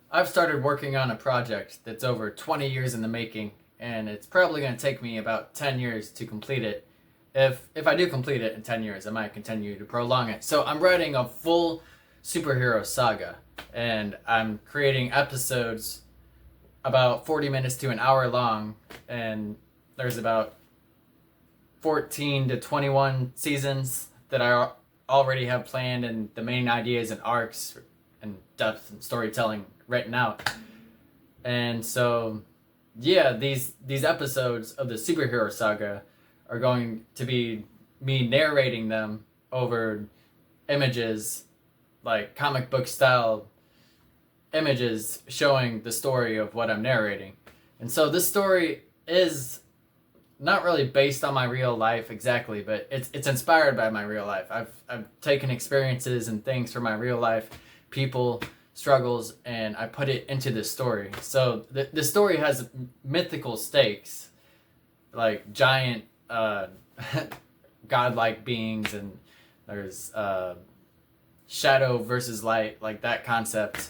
I've started working on a project that's over 20 years in the making, and it's probably going to take me about 10 years to complete it. If I do complete it in 10 years, I might continue to prolong it. So I'm writing a full superhero saga, and I'm creating episodes about 40 minutes to an hour long, and there's about 14 to 21 seasons that I already have planned, and the main ideas and arcs and depth and storytelling written out. And so, yeah, these episodes of the superhero saga are going to be me narrating them over images, like comic book style images showing the story of what I'm narrating. And so this story is not really based on my real life exactly, but it's inspired by my real life. I've taken experiences and things from my real life, people, struggles, and I put it into this story. So the story has mythical stakes, like giant godlike beings, and there's shadow versus light, like that concept.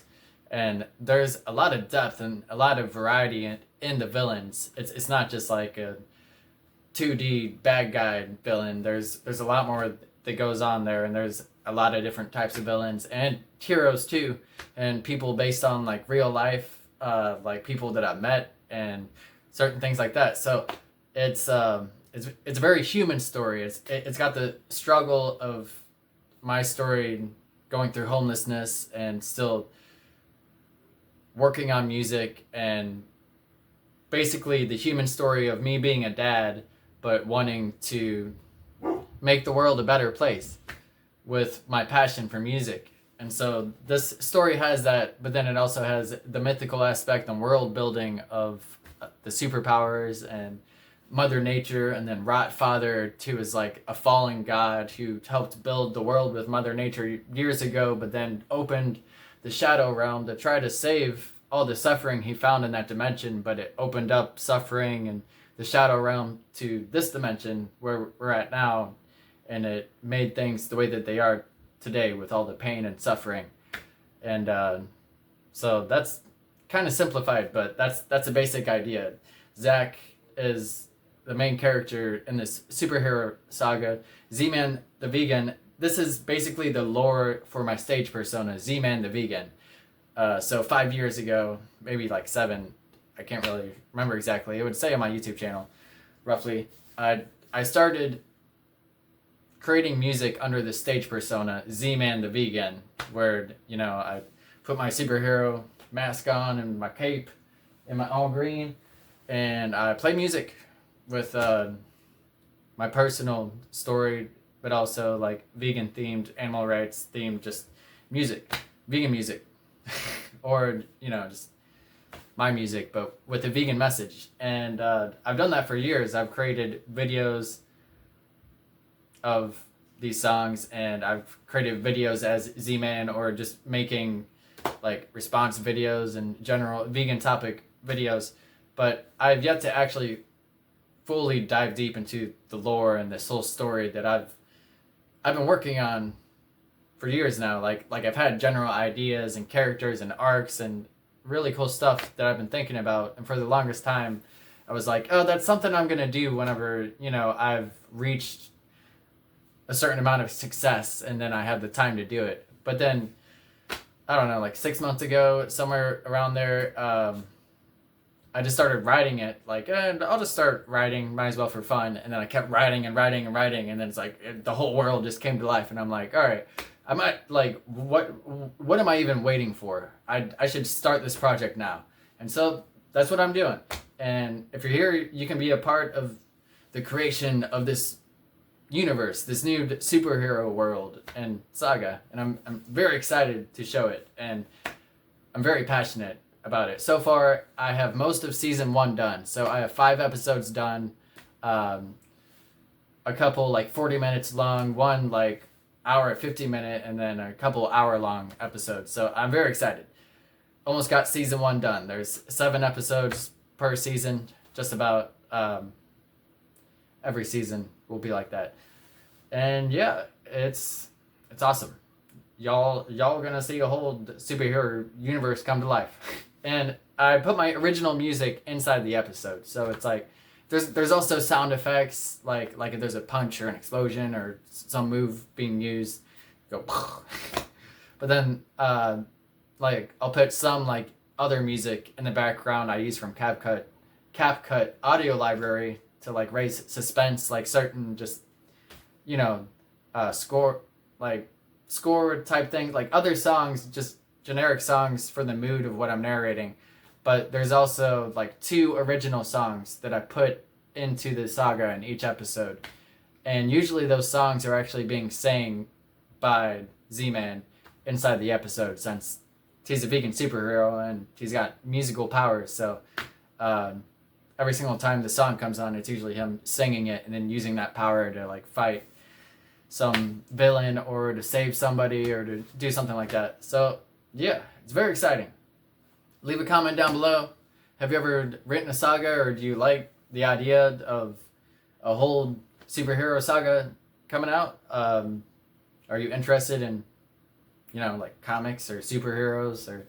And there's a lot of depth and a lot of variety in the villains. It's not just like a 2D bad guy villain. There's a lot more that goes on there, and there's a lot of different types of villains and heroes too, and people based on like real life, like people that I've met and certain things like that. So it's a very human story. It's got the struggle of my story, going through homelessness and still working on music, and basically the human story of me being a dad but wanting to make the world a better place with my passion for music. And so this story has that, but then it also has the mythical aspect and world building of the superpowers and Mother Nature, and then Rotfather too is like a fallen god who helped build the world with Mother Nature years ago, but then opened the Shadow Realm to try to save all the suffering he found in that dimension, but it opened up suffering and the Shadow Realm to this dimension where we're at now, and it made things the way that they are today with all the pain and suffering. And so that's kind of simplified, but that's a basic idea. Zach is the main character in this superhero saga. ZmanTheVegan, this is basically the lore for my stage persona, ZmanTheVegan. So 5 years ago, maybe like 7, I can't really remember exactly. It would say on my YouTube channel, roughly. I started creating music under the stage persona, ZmanTheVegan, where, I put my superhero mask on and my cape and my all green, and I play music with my personal story, but also like vegan themed, animal rights themed, just music, vegan music, or just my music, but with a vegan message. And I've done that for years. I've created videos of these songs, and I've created videos as Z-Man, or just making like response videos and general vegan topic videos. But I've yet to actually fully dive deep into the lore and this whole story that I've been working on for years now. Like I've had general ideas and characters and arcs and really cool stuff that I've been thinking about. And for the longest time, I was like, oh, that's something I'm going to do whenever, I've reached a certain amount of success and then I have the time to do it. But then, I don't know, like 6 months ago, somewhere around there, I just started writing it, like, and I'll just start writing, might as well for fun. And then I kept writing and writing and writing, and then it's like the whole world just came to life, and I'm like, all right, I might, like, what am I even waiting for? I should start this project now. And so that's what I'm doing. And if you're here, you can be a part of the creation of this universe, this new superhero world and saga. And I'm very excited to show it, and I'm very passionate about it. So far, I have most of season 1 done. So I have 5 episodes done, a couple like 40 minutes long, one like hour 50-minute, and then a couple hour-long episodes. So I'm very excited. Almost got season 1 done. There's 7 episodes per season, just about. Every season will be like that. And yeah, it's awesome. y'all gonna see a whole superhero universe come to life. And I put my original music inside the episode, so it's like there's also sound effects, like if there's a punch or an explosion or some move being used, go. But then like I'll put some like other music in the background I use from CapCut audio library to like raise suspense, like certain just score type things, like other songs, just generic songs for the mood of what I'm narrating. But there's also like 2 original songs that I put into the saga in each episode, and usually those songs are actually being sang by Z-Man inside the episode, since he's a vegan superhero and he's got musical powers. So every single time the song comes on, it's usually him singing it and then using that power to like fight some villain or to save somebody or to do something like that. So yeah, it's very exciting. Leave a comment down below. Have you ever written a saga, or do you like the idea of a whole superhero saga coming out? Are you interested in like comics or superheroes or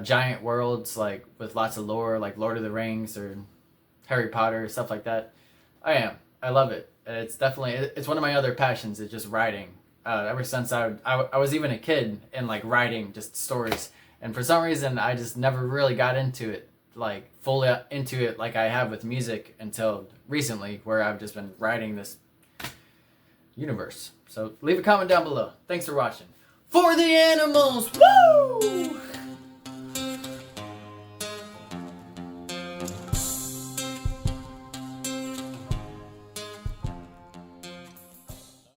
giant worlds, like with lots of lore, like Lord of the Rings or Harry Potter, stuff like that? I am. I love it. It's one of my other passions. It's just writing. Ever since I was even a kid, and like writing just stories, and for some reason I just never really got into it, like fully into it like I have with music until recently, where I've just been writing this universe. So leave a comment down below. Thanks for watching. For the animals, woo!